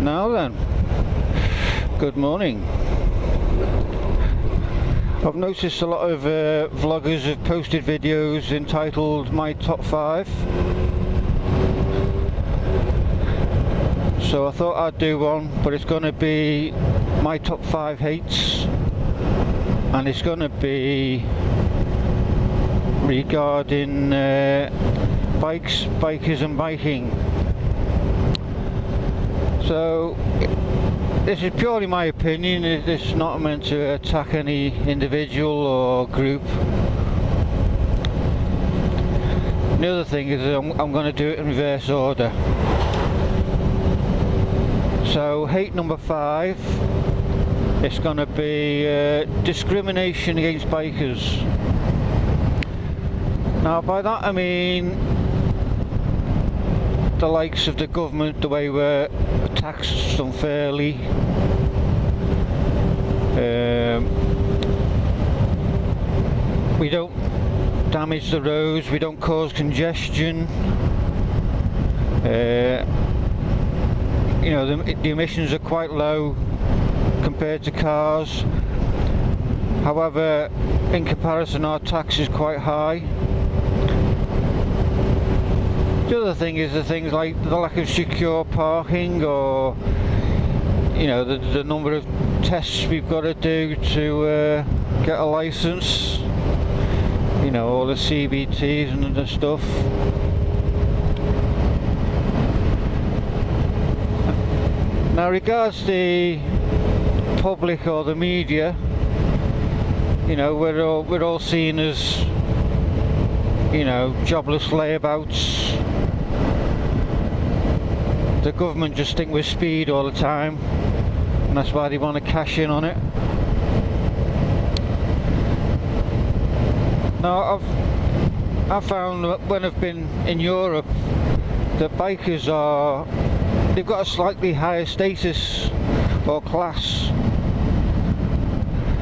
Now then, good morning. I've noticed a lot of vloggers have posted videos entitled My Top 5. So I thought I'd do one, but it's going to be my top 5 hates, and it's going to be regarding bikes, bikers and biking. So this is purely my opinion. It's not meant to attack any individual or group. The other thing is I'm going to do it in reverse order. So hate number 5, it's going to be discrimination against bikers. Now by that I mean the likes of the government, the way we're taxed unfairly, we don't damage the roads, we don't cause congestion, you know, the emissions are quite low compared to cars. However, in comparison our tax is quite high. The other thing is the things like the lack of secure parking, or you know, the number of tests we've got to do to get a license, you know, all the CBTs and the stuff. Now regards the public or the media, you know, we're all seen as, you know, jobless layabouts. The government just think we're speed all the time, and that's why they want to cash in on it. Now I've found that when I've been in Europe, the bikers they've got a slightly higher status or class,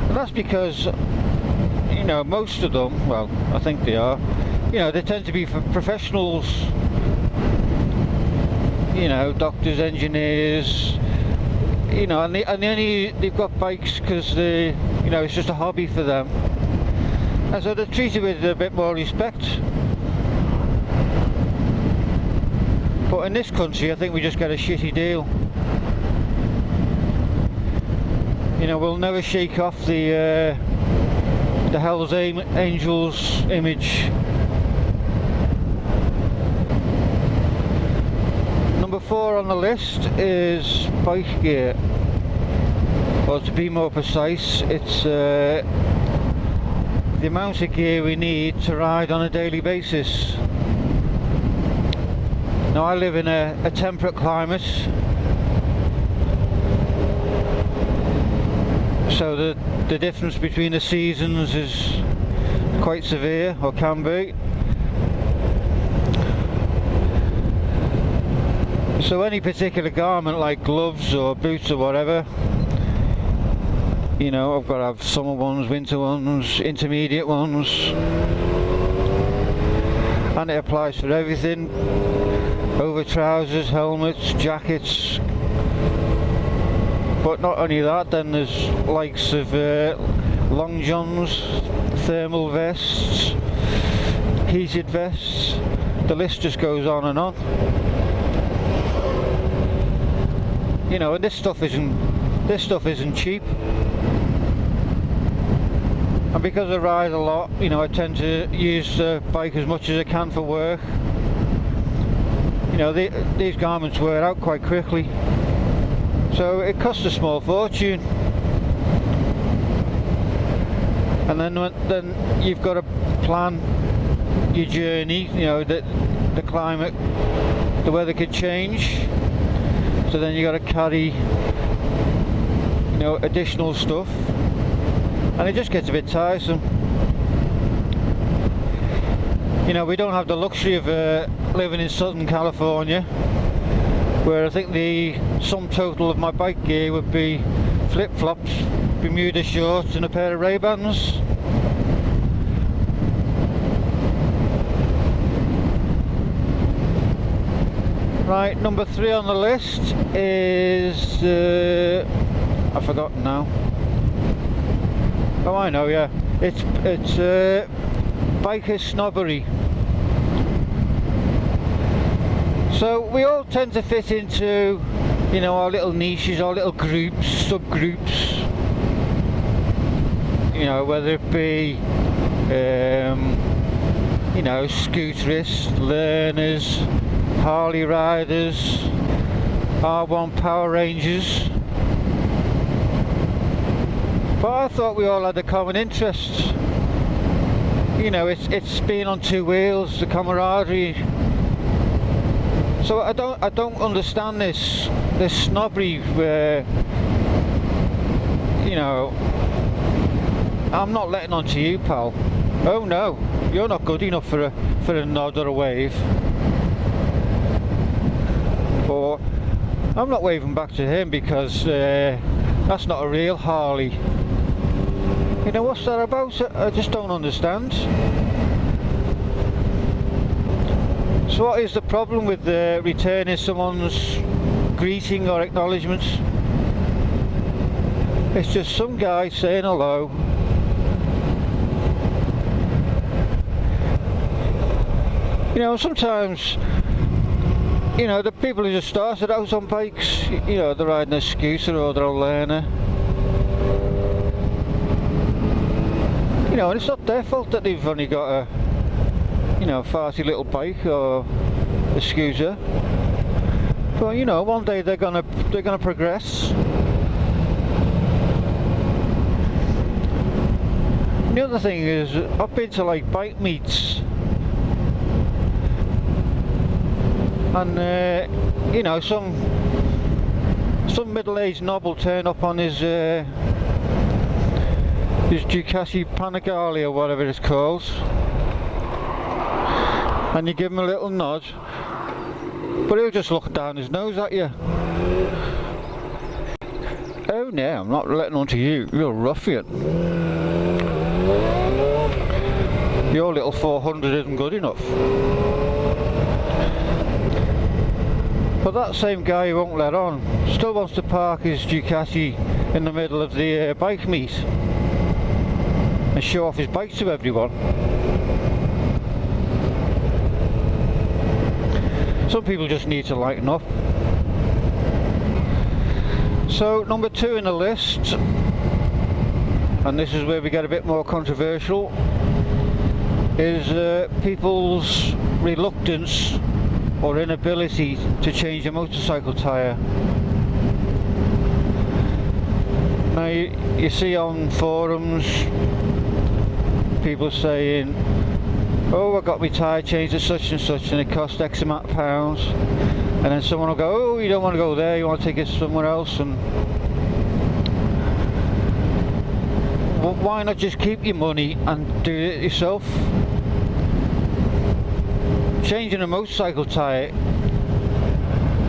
and that's because, you know, most of them, well, I think they are, you know, they tend to be professionals. You know, doctors, engineers, you know, and they've got bikes because you know, it's just a hobby for them, and so they're treated with a bit more respect. But in this country, I think we just get a shitty deal. You know, we'll never shake off the Hell's Angels image. Number 4 on the list is bike gear, or to be more precise, it's the amount of gear we need to ride on a daily basis. Now I live in a temperate climate, so the difference between the seasons is quite severe, or can be. So any particular garment like gloves or boots or whatever, you know, I've got to have summer ones, winter ones, intermediate ones, and it applies for everything, over trousers, helmets, jackets. But not only that, then there's likes of long johns, thermal vests, heated vests, the list just goes on and on. You know, and this stuff isn't cheap. And because I ride a lot, you know, I tend to use the bike as much as I can for work. You know, these garments wear out quite quickly, so it costs a small fortune. And then you've got to plan your journey. You know, the climate, the weather could change. So then you got to carry, you know, additional stuff, and it just gets a bit tiresome. You know, we don't have the luxury of living in Southern California, where I think the sum total of my bike gear would be flip-flops, Bermuda shorts and a pair of Ray-Bans. Right, number 3 on the list is I've forgotten now. Oh, I know, yeah. It's biker snobbery. So we all tend to fit into, you know, our little niches, our little groups, subgroups. You know, whether it be, you know, scooterists, learners, Harley riders, R1 Power Rangers. But I thought we all had a common interest. You know, it's being on two wheels, the camaraderie. So I don't understand this snobbery where, you know, I'm not letting on to you, pal. Oh no, you're not good enough for a nod or a wave. Or I'm not waving back to him because that's not a real Harley. You know, what's that about? I just don't understand. So what is the problem with returning someone's greeting or acknowledgements? It's just some guy saying hello. You know, sometimes, you know, the people who just started out on bikes, you know, they're riding a scooter or they're a learner. You know, and it's not their fault that they've only got a, you know, farty little bike or a scooter. But you know, one day they're gonna progress. The other thing is, I've been to like bike meets, and you know, some middle-aged knob will turn up on his Ducati Panigale or whatever it's called, and you give him a little nod, but he'll just look down his nose at you. Oh no, I'm not letting on to you, you're a ruffian. Your little 400 isn't good enough. But that same guy who won't let on still wants to park his Ducati in the middle of the bike meet and show off his bike to everyone. Some people just need to lighten up. So number 2 in the list, and this is where we get a bit more controversial, is people's reluctance or inability to change a motorcycle tyre. Now you see on forums people saying, oh, I got my tyre changed at such and such and it cost X amount of pounds, and then someone will go, oh, you don't want to go there, you want to take it somewhere else, and well, why not just keep your money and do it yourself? Changing a motorcycle tyre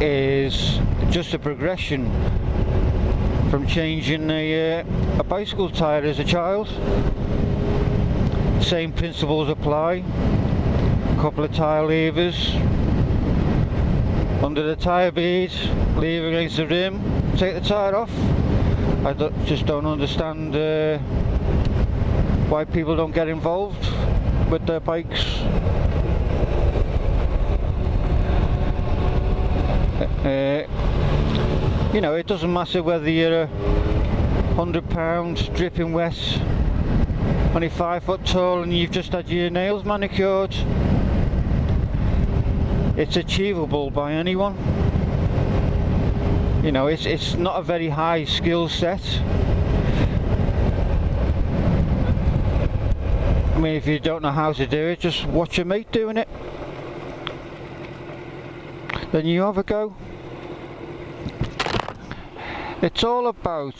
is just a progression from changing a bicycle tyre as a child. Same principles apply. A couple of tyre levers under the tyre bead, lever against the rim, take the tyre off. I just don't understand why people don't get involved with their bikes. You know, it doesn't matter whether you're £100 dripping wet, only 5 foot tall, and you've just had your nails manicured. It's achievable by anyone. You know, it's not a very high skill set. I mean, if you don't know how to do it, just watch your mate doing it, then you have a go. It's all about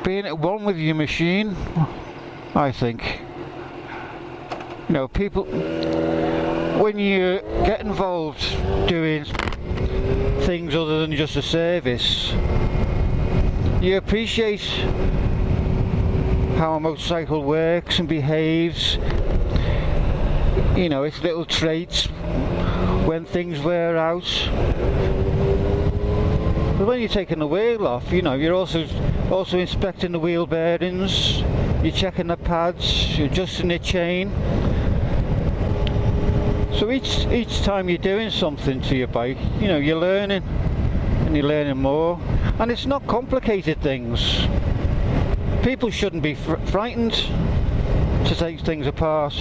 being at one with your machine, I think. You know, people, when you get involved doing things other than just a service, you appreciate how a motorcycle works and behaves. You know, its little traits, when things wear out. But when you're taking the wheel off, you know, you're also inspecting the wheel bearings, you're checking the pads, you're adjusting the chain. So each time you're doing something to your bike, you know, you're learning, and you're learning more. And it's not complicated things. People shouldn't be frightened to take things apart.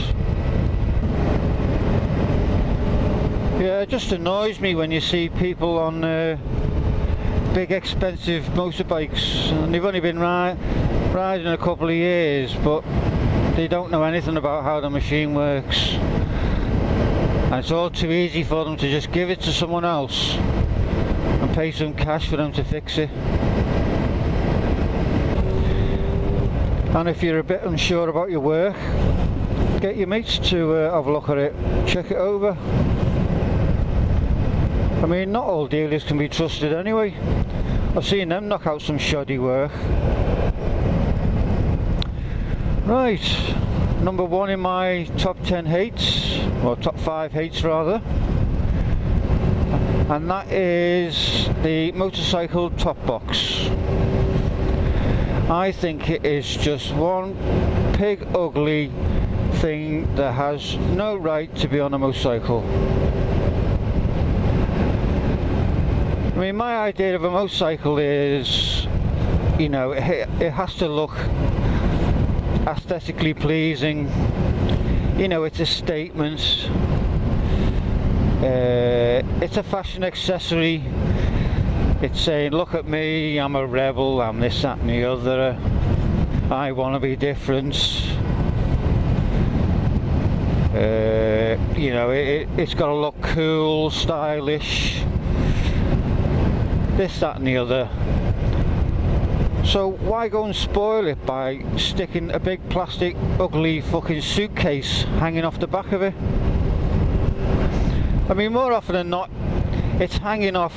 Yeah, it just annoys me when you see people on big expensive motorbikes, and they've only been riding a couple of years, but they don't know anything about how the machine works. And it's all too easy for them to just give it to someone else and pay some cash for them to fix it. And if you're a bit unsure about your work, get your mates to have a look at it, check it over. I mean, not all dealers can be trusted anyway. I've seen them knock out some shoddy work. Right, number 1 in my top 10 hates, or top 5 hates rather, and that is the motorcycle top box. I think it is just one pig ugly thing that has no right to be on a motorcycle. I mean, my idea of a motorcycle is, you know, it has to look aesthetically pleasing. You know, it's a statement. It's a fashion accessory. It's saying, look at me, I'm a rebel, I'm this, that and the other. I want to be different. You know, it's got to look cool, stylish. This, that and the other. So why go and spoil it by sticking a big plastic ugly fucking suitcase hanging off the back of it? I mean, more often than not, it's hanging off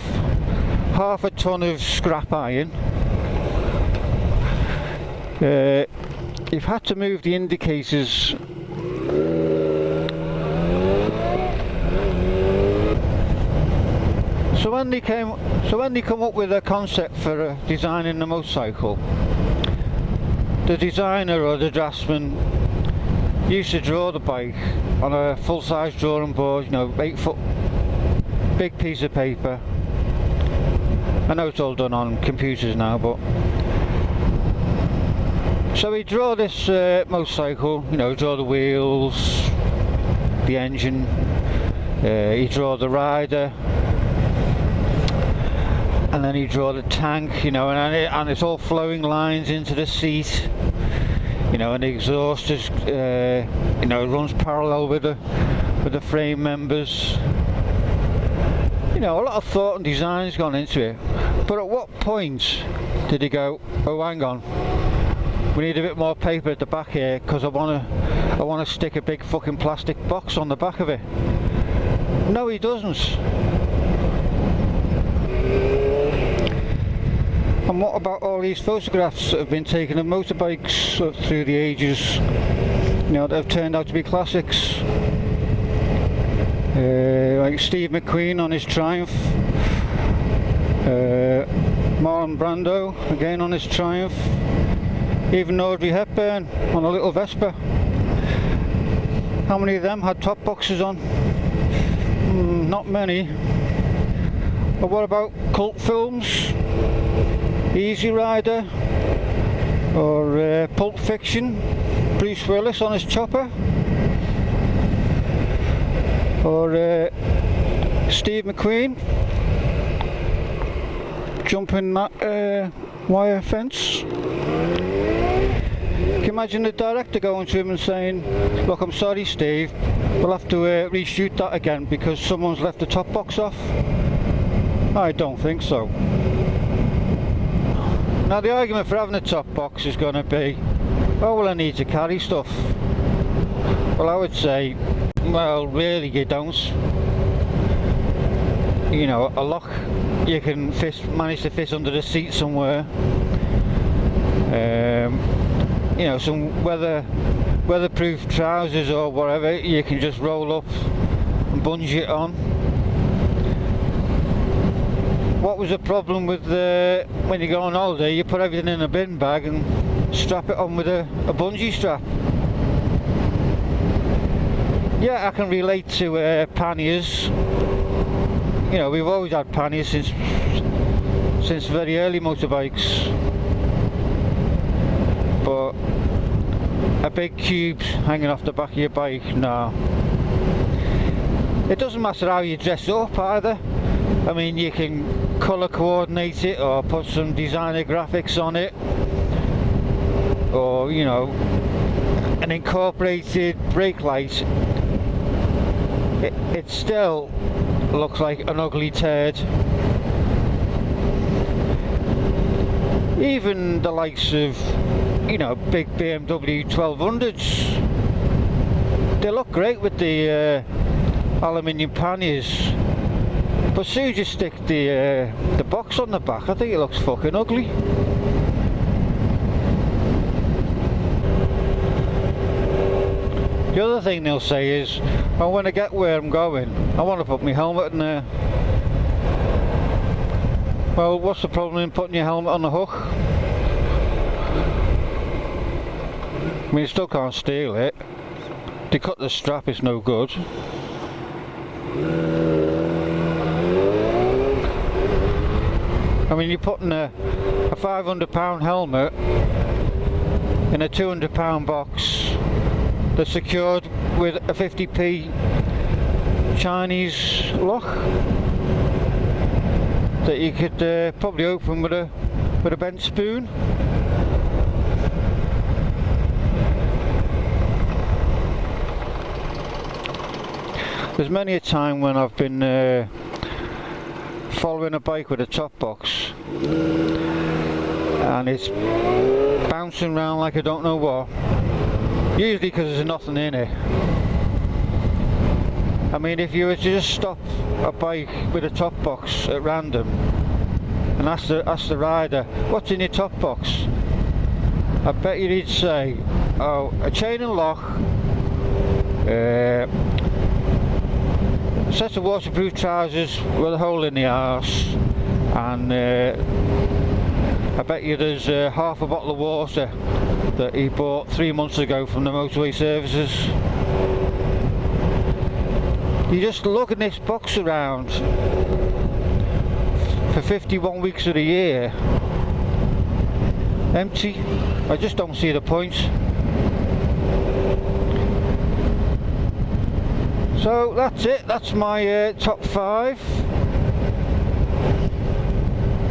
half a ton of scrap iron. You've had to move the indicators So when they come up with a concept for designing the motorcycle, the designer or the draftsman used to draw the bike on a full-size drawing board, you know, 8-foot big piece of paper. I know it's all done on computers now, but so he'd draw this motorcycle, you know, draw the wheels, the engine, he'd draw the rider, and then he'd draw the tank, you know, and it's all flowing lines into the seat, you know, and the exhaust is, you know, runs parallel with the frame members. You know, a lot of thought and design's gone into it. But at what point did he go, oh, hang on, we need a bit more paper at the back here because I want to stick a big fucking plastic box on the back of it? No, he doesn't. And what about all these photographs that have been taken of motorbikes through the ages, you know, that have turned out to be classics? Like Steve McQueen on his Triumph, Marlon Brando again on his Triumph, even Audrey Hepburn on a little Vespa. How many of them had top boxes on? Not many. But what about cult films? Easy Rider or Pulp Fiction, Bruce Willis on his chopper, or Steve McQueen jumping that wire fence. Can you imagine the director going to him and saying, look, I'm sorry Steve, we'll have to reshoot that again because someone's left the top box off? I don't think so. Now the argument for having a top box is going to be, oh well, I need to carry stuff. Well, I would say, well really you don't. You know, a lock you can manage to fit under the seat somewhere. You know, some weatherproof trousers or whatever you can just roll up and bungee it on. what was the problem with when you go on holiday, you put everything in a bin bag and strap it on with a bungee strap. Yeah, I can relate to panniers. You know, we've always had panniers since very early motorbikes. But a big cube hanging off the back of your bike, no. It doesn't matter how you dress up either. I mean, you can colour coordinate it or put some designer graphics on it, or, you know, an incorporated brake light. It still looks like an ugly turd. Even the likes of, you know, big BMW 1200s, they look great with the aluminium panniers, but as soon as you stick the box on the back, I think it looks fucking ugly. The other thing they'll say is, oh, when I get where I'm going, I want to put my helmet in there. Well, what's the problem in putting your helmet on the hook? I mean, you still can't steal it. They cut the strap, it's no good. I mean, you're putting a £500 helmet in a £200 box that's secured with a 50p Chinese lock that you could probably open with a bent spoon. There's many a time when I've been following a bike with a top box and it's bouncing around like I don't know what, usually because there's nothing in it. I mean, if you were to just stop a bike with a top box at random and ask the rider, what's in your top box? I bet you he'd say, oh, a chain and lock, a set of waterproof trousers with a hole in the arse, and I bet you there's half a bottle of water that he bought 3 months ago from the motorway services. You just lugging this box around for 51 weeks of the year, empty. I just don't see the point. So that's it, that's my top 5.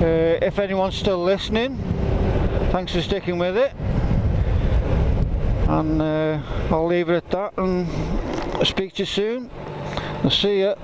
If anyone's still listening, thanks for sticking with it, and I'll leave it at that and speak to you soon. I'll see ya.